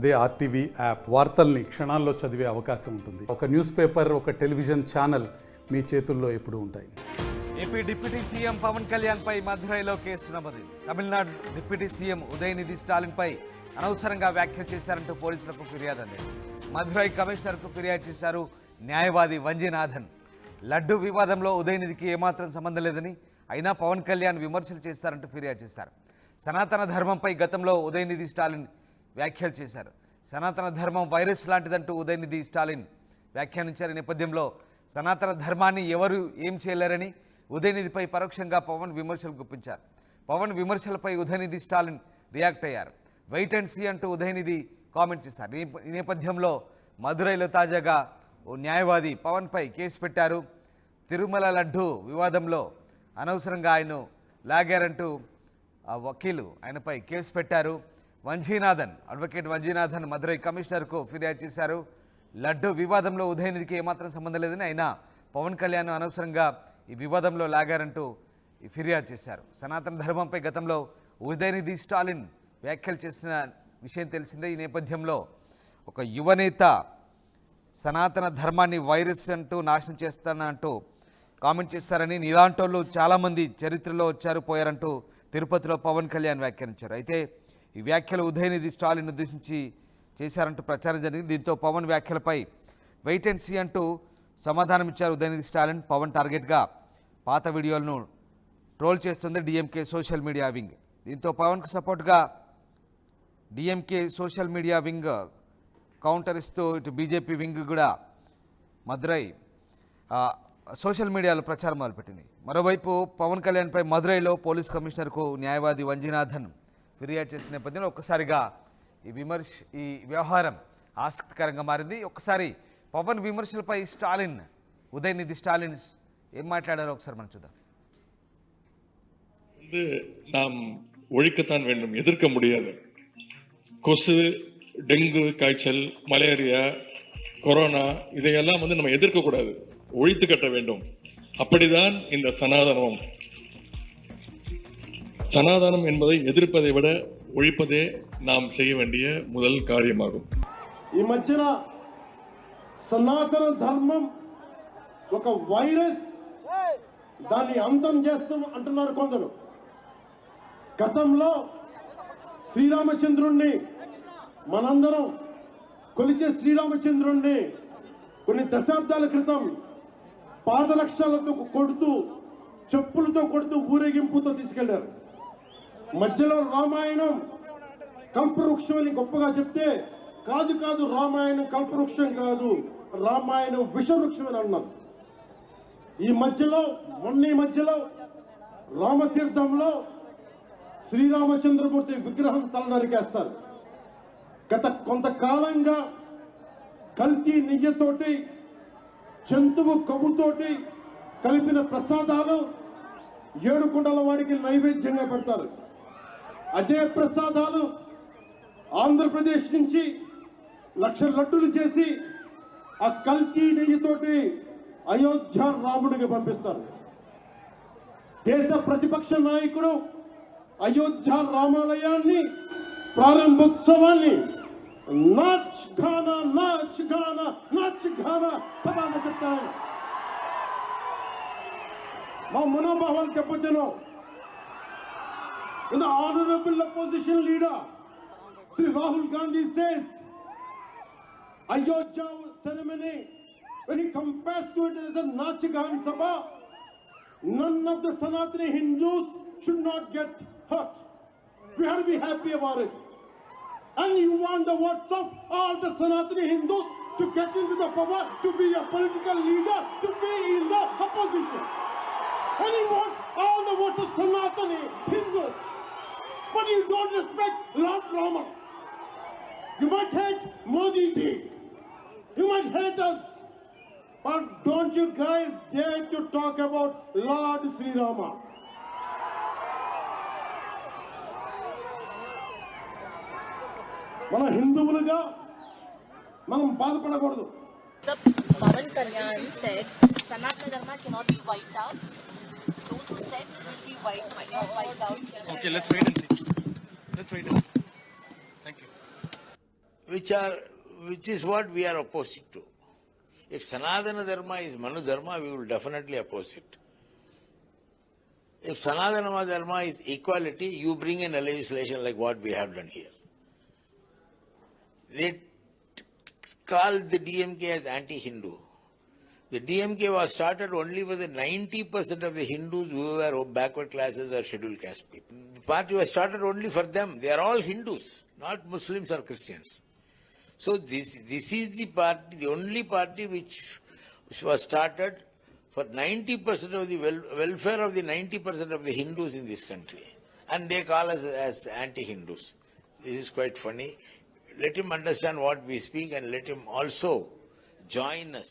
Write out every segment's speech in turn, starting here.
అదే RTV app వార్తల్ని క్షణాల్లో చదివే అవకాశం ఉంటుంది. ఒక న్యూస్ పేపర్, ఒక టెలివిజన్ ఛానల్ మీ చేతుల్లో ఎప్పుడూ ఉంటాయి. AP deputy CM Pawan Kalyan పై మధురైలో కేసు నమోదైంది. తమిళనాడు డిప్యూటీ సీఎం ఉదయనిధి స్టాలిన్ పై అనవసరంగా వ్యాఖ్యలు చేశారంటూ పోలీసులకు ఫిర్యాదు అందింది. మధురై కమిషనర్కు ఫిర్యాదు చేశారు న్యాయవాది వంజీనాథన్. లడ్డు వివాదంలో ఉదయనిధికి ఏమాత్రం సంబంధం లేదని, అయినా పవన్ కళ్యాణ్ విమర్శలు చేశారంటూ ఫిర్యాదు చేశారు. సనాతన ధర్మంపై గతంలో ఉదయనిధి స్టాలిన్ వ్యాఖ్యలు చేశారు. సనాతన ధర్మం వైరస్ లాంటిదంటూ ఉదయనిధి స్టాలిన్ వ్యాఖ్యానించారు. నేపథ్యంలో సనాతన ధర్మాన్ని ఎవరు ఏం చేయలేరని ఉదయనిధిపై పరోక్షంగా పవన్ విమర్శలు గుప్పించారు. పవన్ విమర్శలపై ఉదయనిధి స్టాలిన్ రియాక్ట్ అయ్యారు. వెయిట్ అండ్ సీ అంటూ ఉదయనిధి కామెంట్ చేశారు. ఈ నేపథ్యంలో మధురైలో తాజాగా ఓ న్యాయవాది పవన్పై కేసు పెట్టారు. తిరుమల లడ్డు వివాదంలో అనవసరంగా ఆయన లాగారంటూ ఆ వకీలు ఆయనపై కేసు పెట్టారు. వంజీనాథన్, అడ్వకేట్ వంజీనాథన్ మధురై కమిషనర్కు ఫిర్యాదు చేశారు. లడ్డు వివాదంలో ఉదయనిధికి ఏమాత్రం సంబంధం లేదని, అయినా పవన్ కళ్యాణ్ అనవసరంగా ఈ వివాదంలో లాగారంటూ ఫిర్యాదు చేశారు. సనాతన ధర్మంపై గతంలో ఉదయనిధి స్టాలిన్ వ్యాఖ్యలు చేసిన విషయం తెలిసిందే. ఈ నేపథ్యంలో ఒక యువనేత సనాతన ధర్మాన్ని వైరస్ అంటూ నాశనం చేస్తానంటూ కామెంట్ చేశారని, ఇలాంటి వాళ్ళు చాలామంది చరిత్రలో వచ్చారు పోయారంటూ తిరుపతిలో పవన్ కళ్యాణ్ వ్యాఖ్యానించారు. అయితే ఈ వ్యాఖ్యలు ఉదయనిధి స్టాలిన్ ఉద్దేశించి చేశారంటూ ప్రచారం జరిగింది. దీంతో పవన్ వ్యాఖ్యలపై వెయిట్ అండ్ సీ అంటూ సమాధానం ఇచ్చారు ఉదయనిధి స్టాలిన్. పవన్ టార్గెట్గా పాత వీడియోలను ట్రోల్ చేస్తుంది డిఎంకే సోషల్ మీడియా వింగ్. దీంతో పవన్కు సపోర్ట్గా DMK social media wing counter ఇస్తూ ఇటు బీజేపీ వింగ్ కూడా మదురై సోషల్ మీడియాలో ప్రచారం మొదలుపెట్టింది. మరోవైపు పవన్ కళ్యాణ్పై మదురైలో పోలీస్ కమిషనర్కు న్యాయవాది వంజీనాథన్ ఫిర్యాదు చేసిన నేపథ్యంలో ఒక్కసారిగా ఈ వ్యవహారం ఆసక్తికరంగా మారింది. ఒక్కసారి పవన్ విమర్శలపై ఉదయనిధి స్టాలిన్ ఏం మాట్లాడారో ఒకసారి మనం చూద్దాం. நாம் ஒழிக்கத்தான் வேண்டும், எதிர்க்க முடியாது. கொசு, டெங்கு காய்ச்சல், மலேரியா, கொரோனா இதையெல்லாம் நம்ம எதிர்க்க கூடாது, ஒழித்து கட்ட வேண்டும். அப்படிதான் இந்த சனாதனம். சனாதனம் என்பதை எதிர்ப்பதை விட ஒழிப்பதே நாம் செய்ய வேண்டிய முதல் காரியமாகும். ఈ మధ్యన సనాతన ధర్మం ఒక వైరస్, దాన్ని అంతం చేస్తాం అంటున్నారు కొందరు. గతంలో శ్రీరామచంద్రుణ్ణి మనందరం కొలిచే శ్రీరామచంద్రుణ్ణి కొన్ని దశాబ్దాల క్రితం పాదరక్షలతో కొడుతూ, చెప్పులతో కొడుతూ, ఊరేగింపుతో తీసుకెళ్లారు. మధ్యలో రామాయణం కల్పవృక్షం అని గొప్పగా చెప్తే, కాదు రామాయణం కల్పవృక్షం కాదు, రామాయణం విషవృక్షం అని అన్నారు. ఈ మధ్యలో రామతీర్థంలో శ్రీరామచంద్రమూర్తి విగ్రహం తల నరికేస్తారు. గత కొంతకాలంగా కల్తీ నెయ్యితోటి, జంతువు కొవ్వుతోటి కలిపిన ప్రసాదాలు 7 కుండల వాడికి నైవేద్యంగా పెడతారు. అదే ప్రసాదాలు ఆంధ్రప్రదేశ్ నుంచి 1,00,000 లడ్డులు చేసి ఆ కల్తీ నెయ్యితోటి అయోధ్య రాముడికి పంపిస్తారు. దేశ ప్రతిపక్ష నాయకుడు అయోధ్య రామాలయాన్ని ప్రారంభోత్సవాన్ని నాచ్ ఘానా సభలో చెప్తారు. మా మనోభావాలు దెబ్బతిన్నాం. The honorable opposition leader, Sri Rahul Gandhi says, Ayodhya ceremony, when he compares to it as a Nachigan Sabha, none of the Sanatani Hindus should not get hurt. We have to be happy about it. And you want the votes of all the Sanatani Hindus to get into the power, to be a political leader, to be in the opposition. And you want all the votes of Sanatani Hindus. But you don't respect Lord Rama. You might hate Modi ji. You might hate us. But don't you guys dare to talk about Lord Sri Rama. మన హిందువులుగా మనం బాధపడకూడదు. Pavan Kalyan said Sanatana Dharma cannot be wiped out. Those who said will be wiped out. Okay, let's wait and see. Thank you. which is what we are opposing to. If Sanatana Dharma is Manu Dharma, we will definitely oppose it. If Sanatana Dharma is equality, you bring in a legislation like what we have done here. They called the DMK as anti-Hindu. The DMK was started only for the 90% of the Hindus who were backward classes or scheduled caste people. The party was started only for them. They are all Hindus, not Muslims or Christians. So this is the party, the only party which was started for 90% of the welfare of the 90% of the Hindus in this country. And they call us as anti-Hindus. This is quite funny. Let him understand what we speak and let him also join us.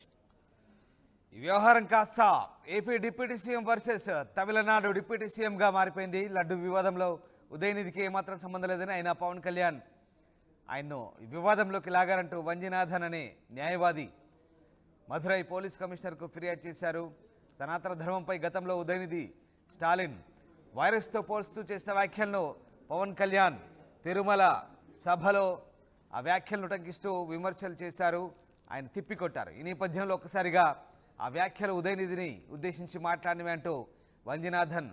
ఈ వ్యవహారం కాస్త AP deputy CM versus Tamil Nadu deputy సీఎంగా మారిపోయింది. లడ్డు వివాదంలో ఉదయనిధికి ఏమాత్రం సంబంధం లేదని అయినా పవన్ కళ్యాణ్ ఆయన్ను వివాదంలోకి లాగారంటూ వంజినాథన్ అనే న్యాయవాది మధురై పోలీస్ కమిషనర్కు ఫిర్యాదు చేశారు. సనాతన ధర్మంపై గతంలో ఉదయనిధి స్టాలిన్ వైరస్తో పోల్స్తూ చేసిన వ్యాఖ్యలను పవన్ కళ్యాణ్ తిరుమల సభలో ఆ వ్యాఖ్యలను టంకిస్తూ విమర్శలు చేశారు. ఆయన తిప్పికొట్టారు. ఈ నేపథ్యంలో ఒక్కసారిగా ఆ వ్యాఖ్యలు ఉదయనిధిని ఉద్దేశించి మాట్లాడినవి అంటూ వంజినాథన్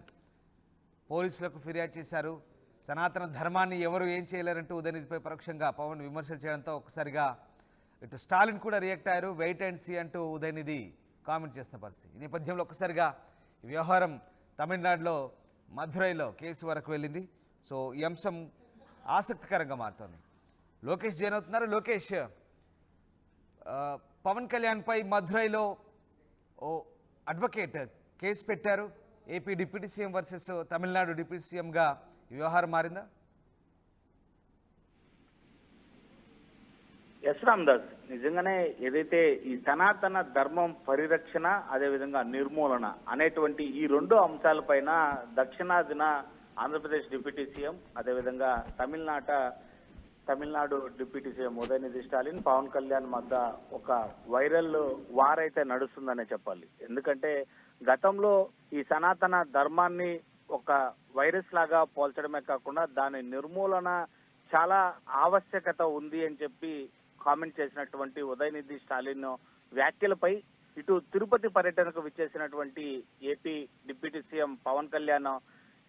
పోలీసులకు ఫిర్యాదు చేశారు. సనాతన ధర్మాన్ని ఎవరు ఏం చేయలేరంటూ ఉదయనిధిపై పరోక్షంగా పవన్ విమర్శలు చేయడంతో ఒక్కసారిగా ఇటు స్టాలిన్ కూడా రియాక్ట్ అయ్యారు. వెయిట్ అండ్ సీ అంటూ ఉదయనిధి కామెంట్ చేసిన పరిస్థితి. ఈ నేపథ్యంలో ఒక్కసారిగా ఈ వ్యవహారం తమిళనాడులో మధురైలో కేసు వరకు వెళ్ళింది. సో ఈ అంశం ఆసక్తికరంగా మారుతోంది. లోకేష్ జైన్ అవుతున్నారు. లోకేష్, పవన్ కళ్యాణ్పై మధురైలో ఓ అడ్వకేట్ కేసు పెట్టారు. AP deputy CM versus Tamil Nadu deputy సీఎంగా ఈ వ్యవహారం మారిందా? ఎస్ రామ్దాస్, నిజంగానే ఏదైతే ఈ సనాతన ధర్మం పరిరక్షణ అదేవిధంగా నిర్మూలన అనేటువంటి ఈ రెండు అంశాలపైన దక్షిణాదిన ఆంధ్రప్రదేశ్ డిప్యూటీ సీఎం అదేవిధంగా తమిళనాడు డిప్యూటీ సీఎం ఉదయనిధి స్టాలిన్ పవన్ కళ్యాణ్ మధ్య ఒక వైరల్ వార్ అయితే నడుస్తుందనే చెప్పాలి. ఎందుకంటే గతంలో ఈ సనాతన ధర్మాన్ని ఒక వైరస్ లాగా పోల్చడమే కాకుండా దాని నిర్మూలన చాలా ఆవశ్యకత ఉంది అని చెప్పి కామెంట్ చేసినటువంటి ఉదయనిధి స్టాలిన్ వ్యాఖ్యలపై ఇటు తిరుపతి పర్యటనకు విచ్చేసినటువంటి AP deputy CM Pawan Kalyan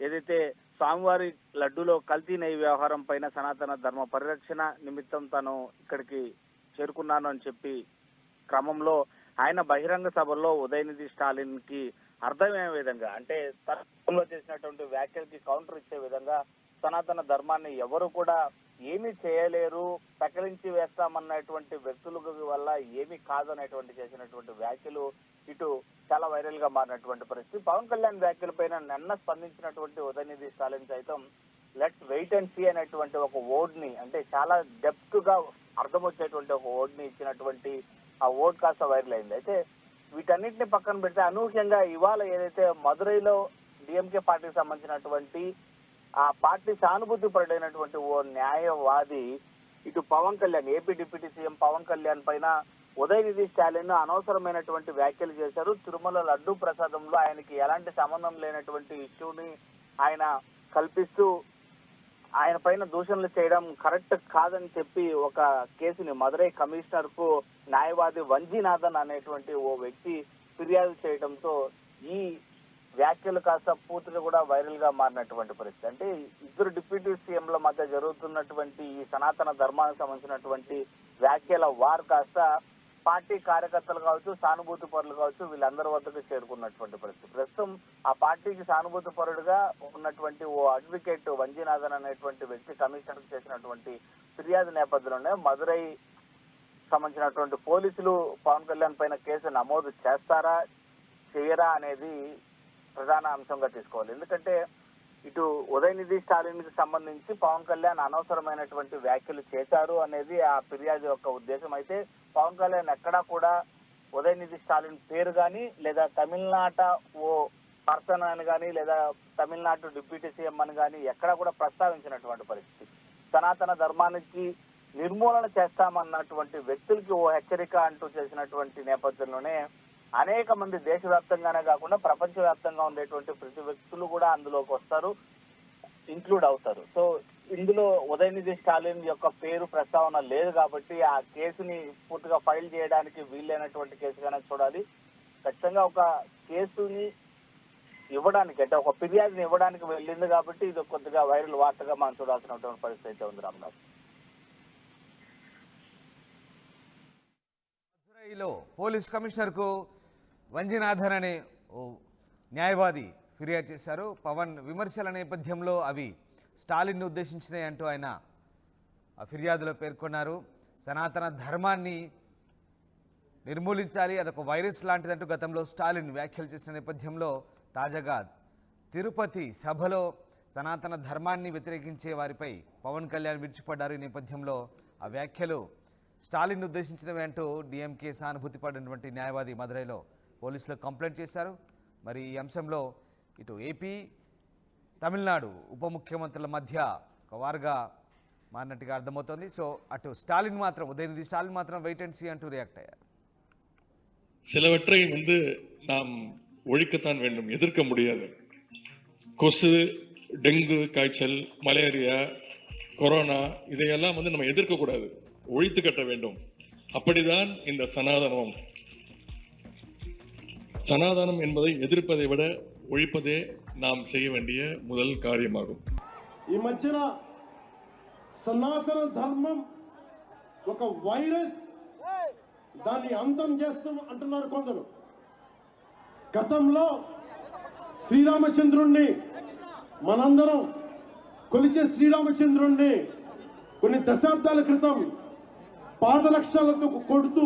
ఏదైతే స్వామివారి లడ్డూలో కల్తీ నెయ్యి వ్యవహారం పైన సనాతన ధర్మ పరిరక్షణ నిమిత్తం తాను ఇక్కడికి చేరుకున్నాను అని చెప్పి క్రమంలో ఆయన బహిరంగ సభలో ఉదయనిధి స్టాలిన్ కి అర్థమయ్యే విధంగా, అంటే తనలో చేసినటువంటి వ్యాఖ్యలకి కౌంటర్ ఇచ్చే విధంగా సనాతన ధర్మాన్ని ఎవరు కూడా ఏమీ చేయలేరు, పెకలించి వేస్తామన్నటువంటి వ్యక్తుల వల్ల ఏమీ కాదనేటువంటి చేసినటువంటి వ్యాఖ్యలు ఇటు చాలా వైరల్ గా మారినటువంటి పరిస్థితి. పవన్ కళ్యాణ్ వ్యాఖ్యలపైన నిన్న స్పందించినటువంటి ఉదయనిధి స్టాలిన్ సైతం లెట్స్ వెయిట్ అండ్ సీ అనేటువంటి ఒక వర్డ్ ని, అంటే చాలా డెప్త్ గా అర్థం వచ్చేటువంటి ఒక వర్డ్ ని ఇచ్చినటువంటి ఆ వర్డ్ కాస్త వైరల్ అయింది. అయితే వీటన్నిటిని పక్కన పెడితే అనూహ్యంగా ఇవాళ ఏదైతే మదురైలో డిఎంకే పార్టీకి సంబంధించినటువంటి ఆ పార్టీ సానుభూతి పరుడైనటువంటి ఓ న్యాయవాది ఇటు Pawan Kalyan AP deputy CM Pawan Kalyan పైన ఉదయనిధి స్టాలిన్ అనవసరమైనటువంటి వ్యాఖ్యలు చేశారు. తిరుమల లడ్డూ ప్రసాదంలో ఆయనకి ఎలాంటి సంబంధం లేనటువంటి ఇష్యూని ఆయన కల్పిస్తూ ఆయన పైన దూషణలు చేయడం కరెక్ట్ కాదని చెప్పి ఒక కేసుని మదురై కమిషనర్ కు న్యాయవాది వంజీనాథన్ అనేటువంటి ఓ వ్యక్తి ఫిర్యాదు చేయడంతో ఈ వ్యాఖ్యలు కాస్త పూర్తిగా కూడా వైరల్ గా మారినటువంటి పరిస్థితి. అంటే ఇద్దరు డిప్యూటీ సీఎంల మధ్య జరుగుతున్నటువంటి ఈ సనాతన ధర్మానికి సంబంధించినటువంటి వ్యాఖ్యల వార్ కాస్త పార్టీ కార్యకర్తలు కావచ్చు, సానుభూతి పరులు కావచ్చు, వీళ్ళందరి వద్దకు చేరుకున్నటువంటి పరిస్థితి. ప్రస్తుతం ఆ పార్టీకి సానుభూతి పరుడుగా ఉన్నటువంటి ఓ అడ్వకేట్ వంజీనాథన్ అనేటువంటి వ్యక్తి కమిషనర్ చేసినటువంటి ఫిర్యాదు నేపథ్యంలోనే మదురై సంబంధించినటువంటి పోలీసులు పవన్ కళ్యాణ్ పైన కేసు నమోదు చేస్తారా చేయరా అనేది ప్రధాన అంశంగా తీసుకోవాలి. ఎందుకంటే ఇటు ఉదయనిధి స్టాలిన్ కి సంబంధించి పవన్ కళ్యాణ్ అనవసరమైనటువంటి వ్యాఖ్యలు చేశారు అనేది ఆ ఫిర్యాదు యొక్క ఉద్దేశం. అయితే పవన్ కళ్యాణ్ ఎక్కడా కూడా ఉదయనిధి స్టాలిన్ పేరు కానీ లేదా తమిళనాట ఓ పర్సన్ అని కానీ లేదా తమిళనాడు డిప్యూటీ సీఎం అని కానీ ఎక్కడా కూడా ప్రస్తావించినటువంటి పరిస్థితి. సనాతన ధర్మానికి నిర్మూలన చేస్తామన్నటువంటి వ్యక్తులకి ఓ హెచ్చరిక అంటూ చేసినటువంటి నేపథ్యంలోనే అనేక మంది దేశవ్యాప్తంగానే కాకుండా ప్రపంచవ్యాప్తంగా ఉండేటువంటి ప్రతి వ్యక్తులు కూడా అందులోకి వస్తారు, ఇంక్లూడ్ అవుతారు. సో ఇందులో ఉదయనిధి స్టాలిన్ యొక్క పేరు ప్రస్తావన లేదు కాబట్టి ఆ కేసుని పూర్తిగా ఫైల్ చేయడానికి వీలైనటువంటి కేసుగానే చూడాలి. ఖచ్చితంగా ఒక కేసుని ఇవ్వడానికి అంటే ఒక ఫిర్యాదుని ఇవ్వడానికి వెళ్ళింది కాబట్టి ఇది కొద్దిగా వైరల్ వార్తగా మనం చూడాల్సినటువంటి పరిస్థితి అయితే ఉంది. రామ్నాథ్, మదురైలో పోలీస్ కమిషనర్కు వంజనాథన్ అనే ఓ న్యాయవాది ఫిర్యాదు చేశారు. పవన్ విమర్శల నేపథ్యంలో అవి స్టాలిన్ను ఉద్దేశించినాయి అంటూ ఆయన ఆ ఫిర్యాదులో పేర్కొన్నారు. సనాతన ధర్మాన్ని నిర్మూలించాలి, అదొక వైరస్ లాంటిదంటూ గతంలో స్టాలిన్ వ్యాఖ్యలు చేసిన నేపథ్యంలో తాజాగా తిరుపతి సభలో సనాతన ధర్మాన్ని వ్యతిరేకించే వారిపై పవన్ కళ్యాణ్ విరుచుపడ్డారు. ఈ నేపథ్యంలో ఆ వ్యాఖ్యలు స్టాలిన్ ఉద్దేశించినవి అంటూ డిఎంకే సానుభూతి పడినటువంటి న్యాయవాది మదురైలో పోలీసులకు కంప్లైంట్ చేశారు. మరి ఈ అంశంలో ఇటు ఏపీ తమిళనాడు ఉప ముఖ్యమంత్రుల మధ్య ఒక వారుగా మారినట్టుగా అర్థమవుతోంది. సో అటు స్టాలిన్ మాత్రం ఉదయనిధి స్టాలిన్ మాత్రం వెయిట్ అండ్ సీ అంటూ రియాక్ట్ అయ్యారు. சிலவற்றை நாம் ஒழிக்கத்தான் வேண்டும், எதிர்க்க முடியாது. கொசு, டெங்கு காய்ச்சல், மலேரியா, கொரோனா இதையெல்லாம் நம்ம எதிர்க்கக்கூடாது, ஒழித்து கட்ட வேண்டும். அப்படிதான் இந்த சனாதனம். சனாதனம் என்பதை எதிர்ப்பதை விட ஒழிப்பதே நாம் செய்ய வேண்டிய முதல் காரியமாகும். ఈ మధ్యన సనాతన ధర్మం ఒక వైరస్, దాన్ని అంతం చేస్తాం అంటున్నారు కొందరు. గతంలో శ్రీరామచంద్రుణ్ణి మనందరం కొలిచే శ్రీరామచంద్రుణ్ణి కొన్ని దశాబ్దాల క్రితం పాదరక్షలతో కొడుతూ,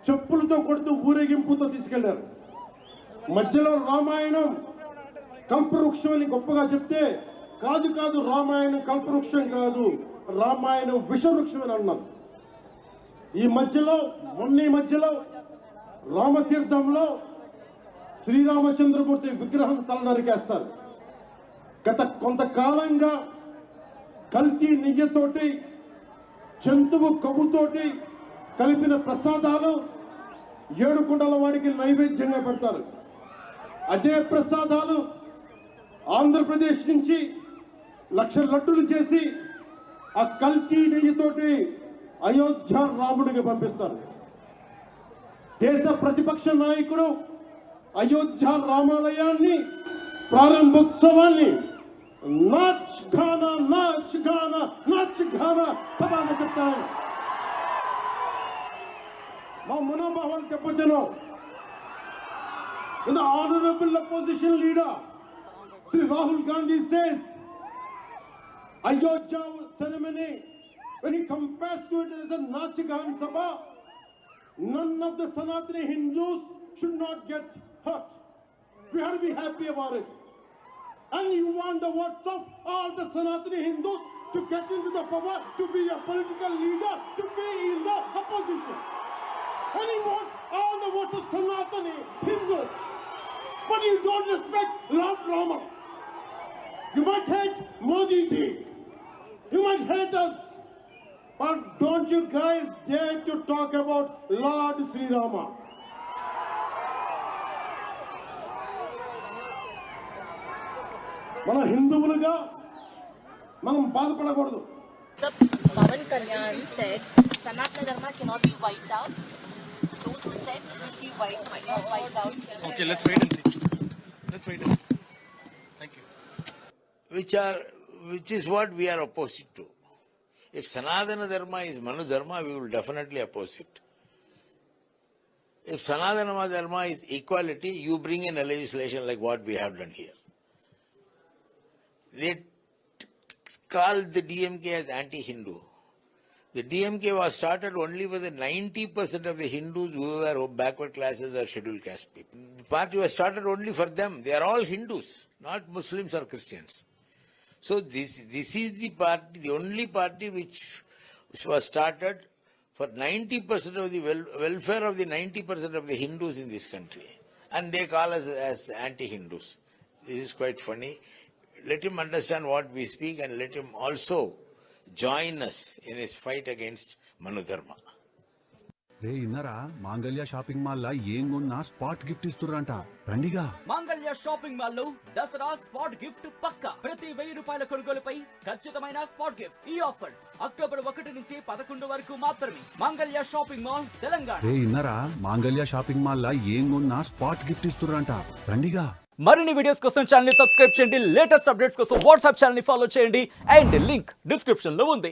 చెప్పులతో కొడుతూ, ఊరేగింపుతో తీసుకెళ్లారు. మధ్యలో రామాయణం కల్పవృక్షం అని గొప్పగా చెప్తే, కాదు కాదు రామాయణం కల్పవృక్షం కాదు, రామాయణం విషవృక్షం అని అన్నారు. ఈ మధ్యలో రామతీర్థంలో శ్రీరామచంద్రమూర్తి విగ్రహం తల నరికేస్తారు. గత కొంతకాలంగా కల్తీ నెయ్యితోటి, జంతువు కొవ్వుతోటి కలిపిన ప్రసాదాలు ఏడుకొండల వాడికి నైవేద్యంగా పెడతారు. అదే ప్రసాదాలు ఆంధ్రప్రదేశ్ నుంచి 1,00,000 లడ్డులు చేసి ఆ కల్తీ నెయ్యితోటి అయోధ్య రాముడికి పంపిస్తారు. దేశ ప్రతిపక్ష నాయకుడు అయోధ్య రామాలయాన్ని ప్రారంభోత్సవాన్ని నాచ్ గానా నాచ్ గానా నాచ్ గానా సభలో చెప్తారు. మా మనోభావాలు చెప్పొచ్చును. The honorable opposition leader Sri Rahul Gandhi says Ayodhya ceremony, when he compares to it as a Nachigan Sabha, none of the Sanatani Hindus should not get hurt. We have to be happy about it. And you want the votes of all the Sanatani Hindus to get into the power, to be a political leader, to be in the opposition. And you want all the votes of Sanatani Hindus. But you don't respect Lord Rama. You might hate Modi ji. You might hate us. But don't you guys dare to talk about Lord Sri Rama. మన హిందువులుగా మనం బాధపడకూడదు. Pavan Kalyan said Sanatana Dharma cannot be wiped out. Those who said it will be wiped out. Okay, let's wait and see. Thank you. Which is what we are opposed to. If Sanatana Dharma is Manu Dharma, we will definitely oppose it. If Sanatana Dharma is equality, you bring in a legislation like what we have done here. They called the DMK as anti-Hindu. The DMK was started only for the 90% of the Hindus who were backward classes or scheduled caste people. The party was started only for them. They are all Hindus, not Muslims or Christians. So this is the party, the only party which was started for 90% of the welfare of the 90% of the Hindus in this country. And they call us as anti-Hindus. This is quite funny. Let him understand what we speak and let him also join us in his fight against Manu Dharma. రే ఇన్నరా మాంగళ్య shopping mall లా ఏం కొన్నా spot gift ఇస్తుర్రంట రండిగా. మాంగళ్య shopping mall లో Dasara spot gift పక్కా. ప్రతి 1000 రూపాయల కొనుగోలుపై ఖచ్చితమైన spot gift. ఈ ఆఫర్ అక్టోబర్ 1 నుంచి 11 వరకు మాత్రమే. మాంగళ్య షాపింగ్ మాల్, తెలంగాణ. రే ఇన్నరా మాంగళ్య షాపింగ్ మాల్ లా ఏం కొన్నా స్పాట్ గిఫ్ట్ ఇస్తుర్రంట రండిగా. మరిన్ని వీడియోస్ కోసం ఛానల్ ని సబ్స్క్రైబ్ చేయండి. లేటెస్ట్ అప్డేట్స్ కోసం వాట్సాప్ ఛానల్ ని ఫాలో చేయండి. అండ్ లింక్ డిస్క్రిప్షన్ లో ఉంది.